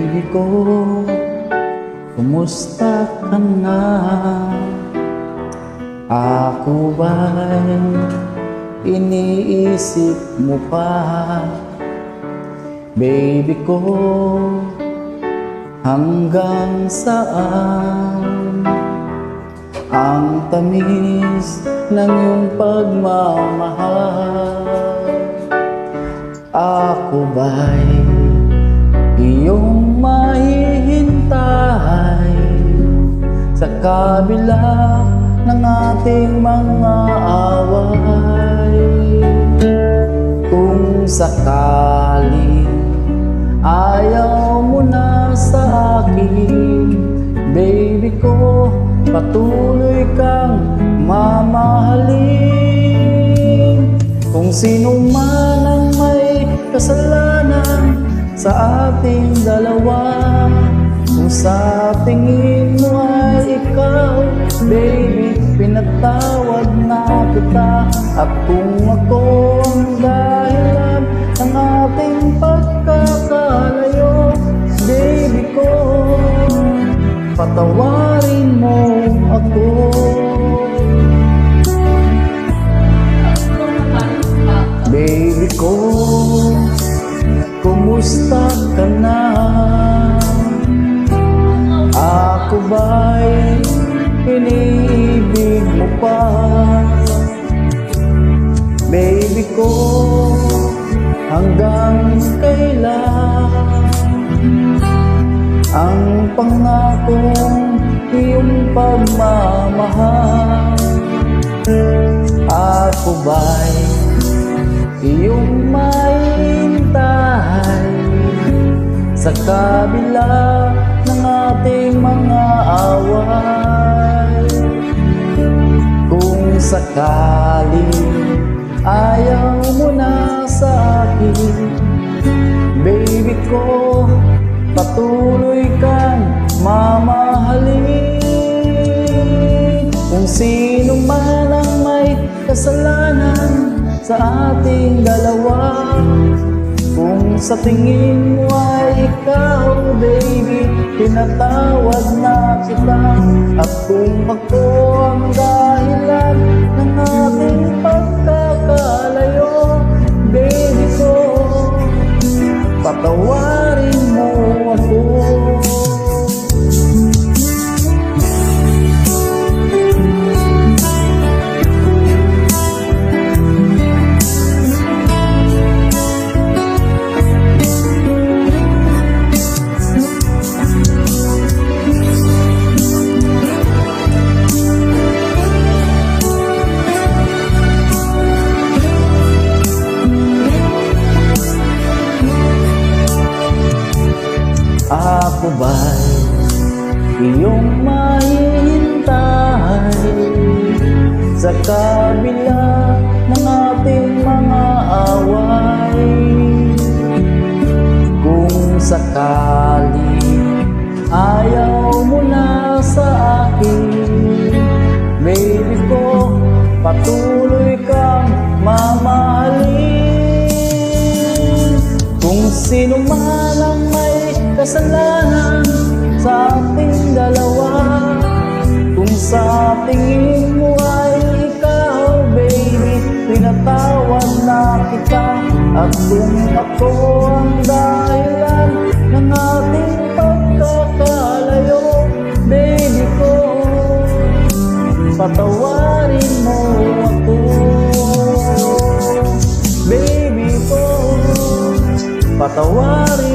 Baby ko, kumusta ka na? Ako ba'y iniisip mo pa? Baby ko, hanggang saan ang tamis ng iyong pagmamahal? Ako ba'y iyong mahihintay sa kabila ng ating mga away? Kung sakali ayaw mo na sa akin, baby ko, patuloy kang mamahalin. Kung sino man ang may kasalanan sa ating dalawa, kung sa tingin mo ay ikaw, baby, pinatawad na kita. At kung ako ang dahilan ng ating pagkakalayo, baby ko, patawarin mo ako. Baby ko, kumusta ka na? Ako ba'y iniibig mo pa? Baby ko, hanggang kailan ang pangakong iyong pagmamahal? Ako ba'y iyong mahihintay sa kabila ng ating mga away? Kung sakali ayaw mo na sa akin, baby ko, patuloy kang mamahalin. Kung sino man ang may kasalanan sa ating dalawa, kung sa tingin mo ay ikaw, baby, pinatawad na kita. At kung ako ang dahilan ng ating pagkakalayo, baby ko, patawarin mo ako. Ako ba'y iyong mahihintay sa kabila ng ating mga away? Kung sakali ayaw mo na sa akin, baby ko, patuloy kang mamahalin. Kung sino man ang may kasalanan sa ating dalawa, kung sa tingin mo ay ikaw, baby, pinatawad na kita. At kung ako ang dahilan ng ating pagkakalayo, baby ko, patawarin mo ako. Baby ko, patawarin